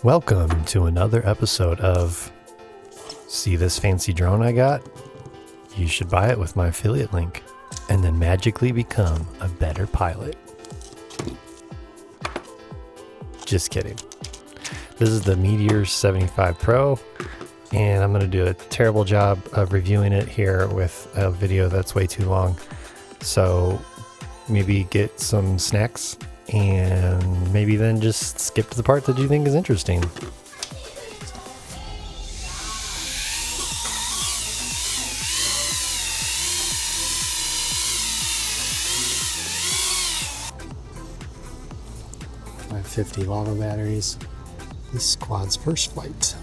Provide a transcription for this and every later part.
Welcome to another episode of See This Fancy Drone I Got? You should buy it with my affiliate link and then magically become a better pilot. Just kidding. This is the Meteor 75 Pro, and I'm going to do a terrible job of reviewing it here with a video that's way too long. So maybe get some snacks and maybe then just skip to the part that you think is interesting. My 50 lava batteries. This squad's first flight.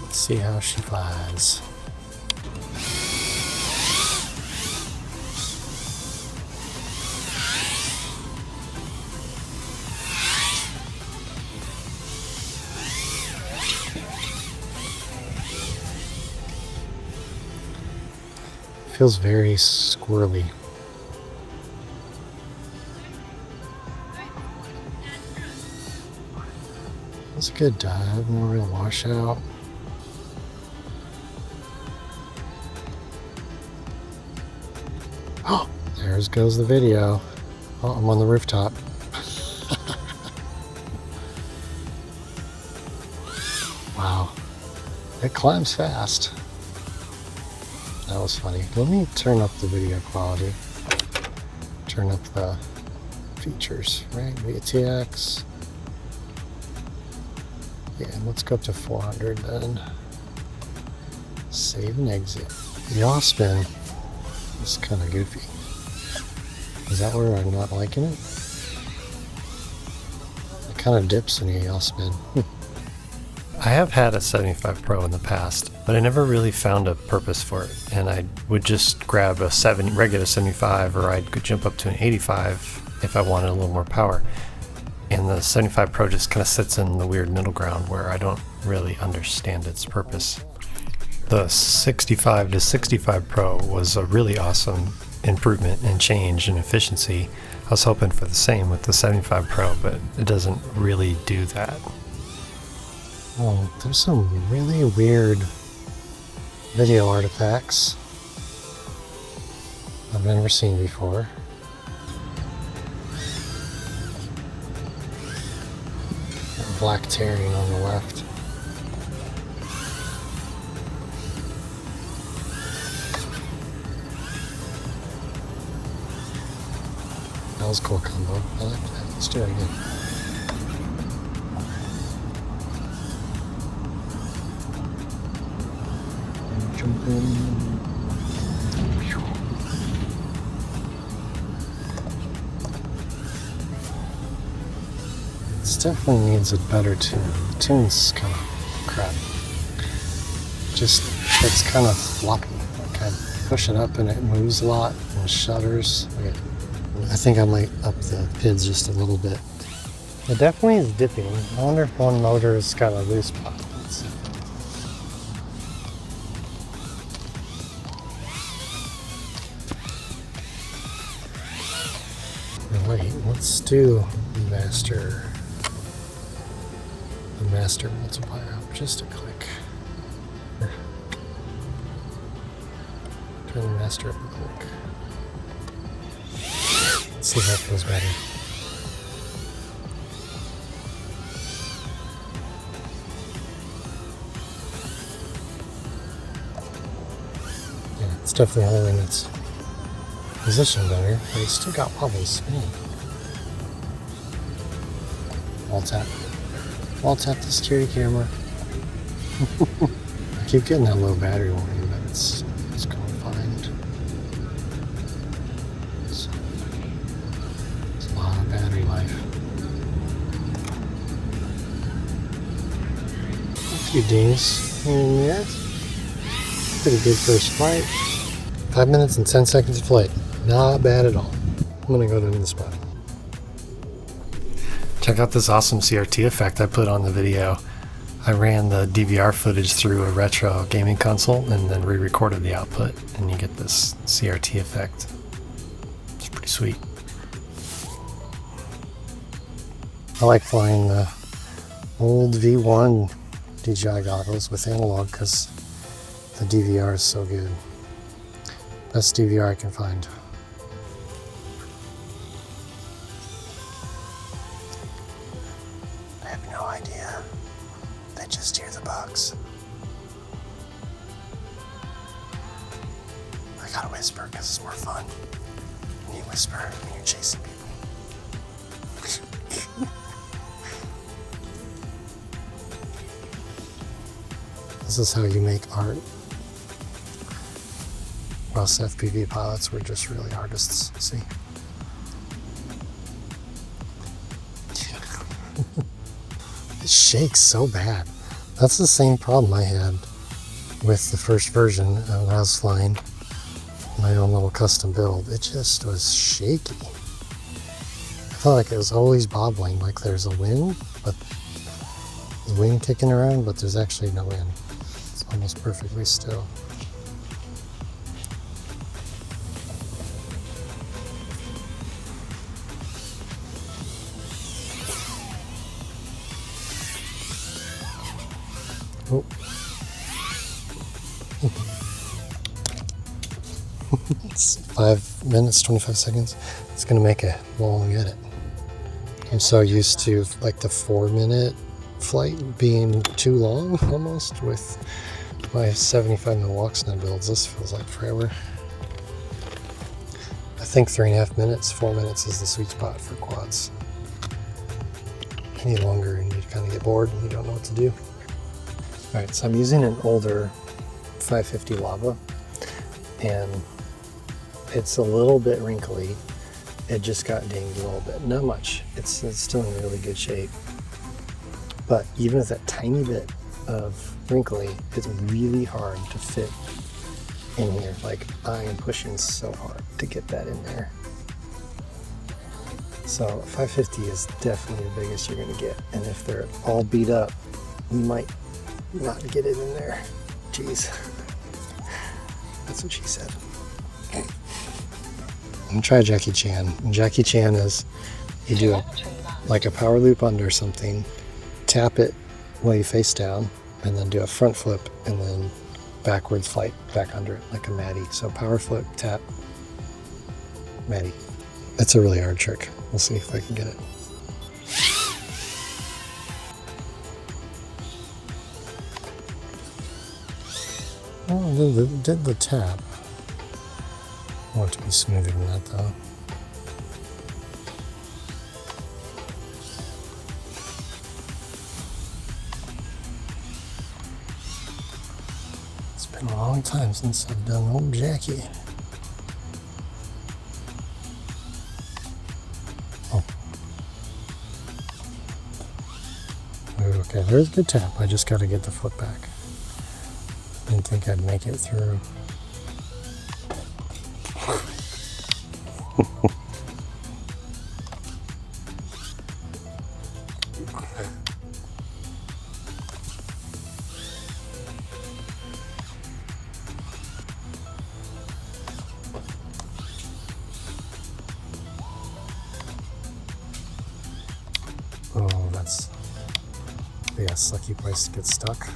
Let's see how she flies. Feels very squirrely. That's a good dive, no real washout. Oh, there goes the video. Oh, I'm on the rooftop. Wow, it climbs fast. That was funny. Let me turn up the video quality. Turn up the features, right? VTX. Yeah, let's go up to 400 then. Save and exit. The yaw spin is kind of goofy. Is that where I'm not liking it? It kind of dips in a yaw spin. I have had a 75 Pro in the past, but I never really found a purpose for it, and I would just grab a regular 75, or I could jump up to an 85 if I wanted a little more power. And the 75 Pro just kind of sits in the weird middle ground where I don't really understand its purpose. The 65 to 65 Pro was a really awesome improvement and change in efficiency. I was hoping for the same with the 75 Pro, but it doesn't really do that. Oh, there's some really weird video artifacts I've never seen before. Black tearing on the left. That was a cool combo. I like that. Let's do it again. Jump in. It definitely needs a better tune. The tune's kind of crap. Just, it's kind of floppy. Like I push it up and it moves a lot and shudders. I think I might up the PIDs just a little bit. It definitely is dipping. I wonder if one motor has got a loose pop. Let's see. Wait, let's do master. The master multiplier up just a click. Turn the master up a click. Let's see if that feels better. Yeah, it's definitely holding its position better, but it's still got wobbles. Wall tap. Wall tap the security camera. I keep getting that low battery warning, but it's going fine. It's a lot of battery life. A few dings in there. Pretty good first flight. 5 minutes and 10 seconds of flight. Not bad at all. I'm gonna go to the spot. Check out this awesome CRT effect I put on the video. I ran the DVR footage through a retro gaming console and then re-recorded the output, and you get this CRT effect. It's pretty sweet. I like flying the Old V1 DJI goggles with analog because the DVR is so good. Best DVR I can find. I have no idea. They just hear the bugs. I gotta whisper because it's more fun. When you whisper when you're chasing people. This is how you make art. Us FPV pilots were just really artists, see? It shakes so bad. That's the same problem I had with the first version when I was flying my own little custom build. It just was shaky. I felt like it was always bobbling, like there's a wind, but the wind kicking around, but there's actually no wind. It's almost perfectly still. Oh. It's 5 minutes, 25 seconds. It's gonna make a long edit. I'm so used to like the 4-minute flight being too long almost with my 75mm Walksnut builds. This feels like forever. I think 3.5 minutes, 4 minutes is the sweet spot for quads. Any longer and you kind of get bored and you don't know what to do. Alright, so I'm using an older 550 lava and it's a little bit wrinkly. It just got dinged a little bit, not much. It's still in really good shape. But even with that tiny bit of wrinkly, it's really hard to fit in here. Like I am pushing so hard to get that in there. So 550 is definitely the biggest you're gonna get. And if they're all beat up, you might not get it in there. Jeez. That's what she said. I'm gonna try Jackie Chan. And Jackie Chan is, you do like a power loop under something, tap it while you face down, and then do a front flip, and then backwards flight back under it, like a Maddie. So power flip, tap, Maddie. That's a really hard trick. We'll see if I can get it. Oh, did the tap. I want it to be smoother than that though. It's been a long time since I've done old Jackie. Oh. Okay, there's a good tap. I just got to get the foot back. Didn't think I'd make it through. Oh, that's a sucky place to get stuck.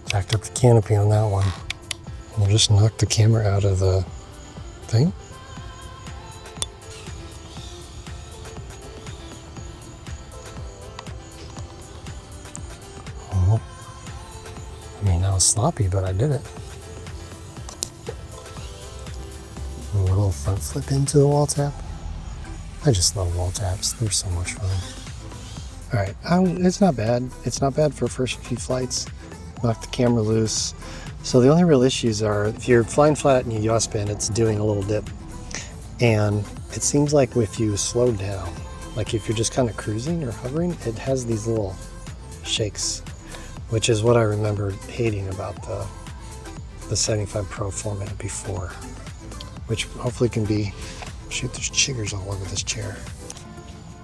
Jacked up the canopy on that one. We'll just knock the camera out of the thing. Oh. I mean, that was sloppy, but I did it. A little front flip into the wall tap. I just love wall taps. They're so much fun. Alright, it's not bad. It's not bad for first few flights. Knock the camera loose. So the only real issues are if you're flying flat and you yaw spin, it's doing a little dip. And it seems like if you slow down, like if you're just kind of cruising or hovering, it has these little shakes, which is what I remember hating about the 75 Pro format before, which hopefully can be, shoot, there's chiggers all over this chair.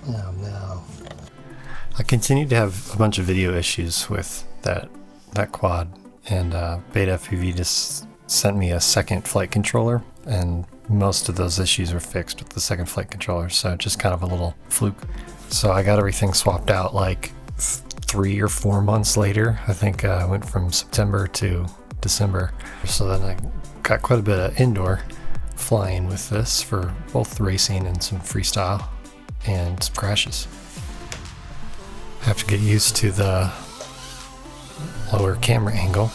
Oh no. I continue to have a bunch of video issues with that quad, and Beta FPV just sent me a second flight controller, and most of those issues were fixed with the second flight controller, so just kind of a little fluke. So I got everything swapped out like 3 or 4 months later. I think I went from September to December. So then I got quite a bit of indoor flying with this for both racing and some freestyle and some crashes. I have to get used to the lower camera angle.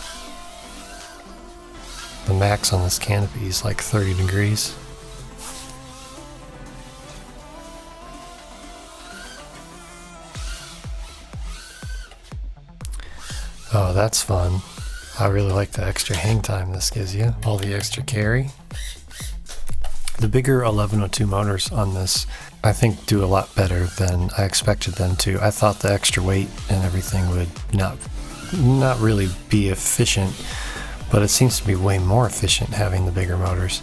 The max on this canopy is like 30 degrees. Oh, that's fun. I really like the extra hang time this gives you. All the extra carry. The bigger 1102 motors on this, I think, do a lot better than I expected them to. I thought the extra weight and everything would not really be efficient, but it seems to be way more efficient having the bigger motors.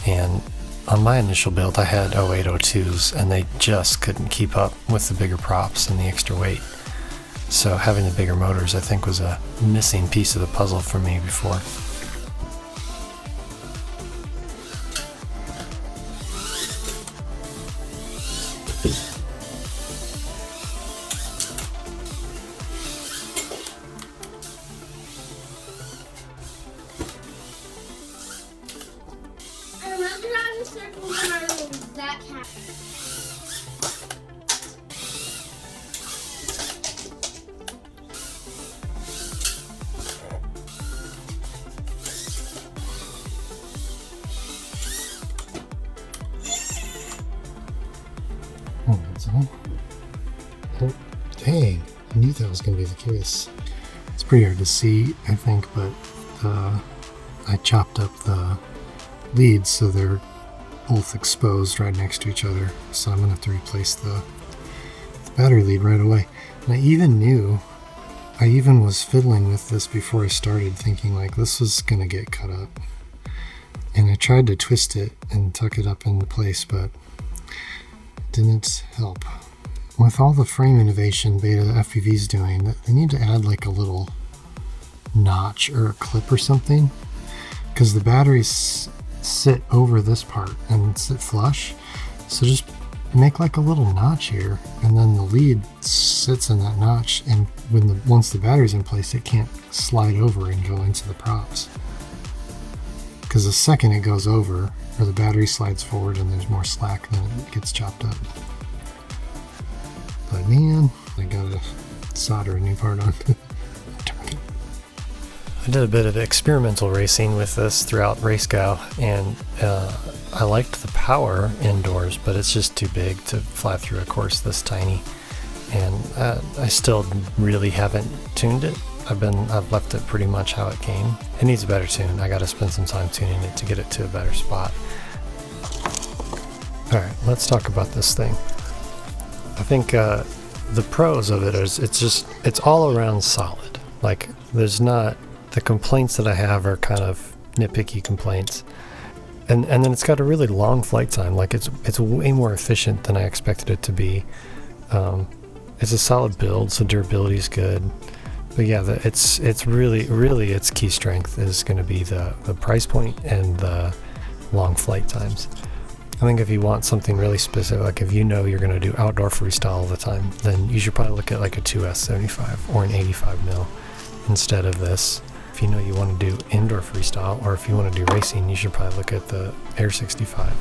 And on my initial build, I had 0802s, and they just couldn't keep up with the bigger props and the extra weight. So having the bigger motors, I think, was a missing piece of the puzzle for me before. Oh, dang, I knew that was going to be the case. It's pretty hard to see, I think, but I chopped up the leads so they're both exposed right next to each other. So I'm going to have to replace the battery lead right away. And I even was fiddling with this before I started, thinking like this was going to get cut up. And I tried to twist it and tuck it up into place, but didn't help. With all the frame innovation Beta FPV's doing, they need to add like a little notch or a clip or something, because the batteries sit over this part and sit flush. So just make like a little notch here, and then the lead sits in that notch, and once the battery's in place, it can't slide over and go into the props. Because the second it goes over, or the battery slides forward and there's more slack, then it gets chopped up. But man, I gotta solder a new part on. I did a bit of experimental racing with this throughout RaceGo, and I liked the power indoors, but it's just too big to fly through a course this tiny. And I still really haven't tuned it. I've left it pretty much how it came. It needs a better tune. I gotta spend some time tuning it to get it to a better spot. Alright, let's talk about this thing. I think the pros of it is it's all around solid. Like, there's not, the complaints that I have are kind of nitpicky complaints. And then it's got a really long flight time. Like, it's way more efficient than I expected it to be. It's a solid build, so durability is good. But yeah, it's really its key strength is going to be the price point and the long flight times. I think if you want something really specific, like if you know you're going to do outdoor freestyle all the time, then you should probably look at like a 2S75 or an 85mm instead of this. If you know you want to do indoor freestyle, or if you want to do racing, you should probably look at the Air 65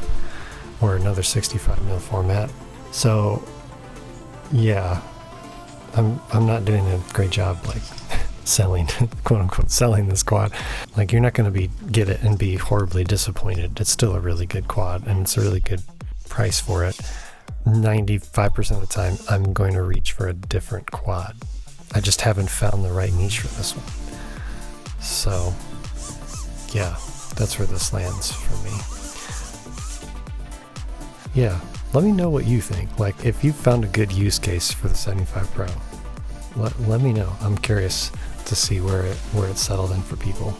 or another 65mm format. So yeah, I'm not doing a great job like selling, quote unquote, selling this quad. Like, you're not going to get it and be horribly disappointed. It's still a really good quad, and it's a really good price for it. 95% of the time, I'm going to reach for a different quad. I just haven't found the right niche for this one. So yeah, that's where this lands for me. Yeah, let me know what you think. Like, if you found a good use case for the 75 Pro, let me know. I'm curious to see where it settled in for people.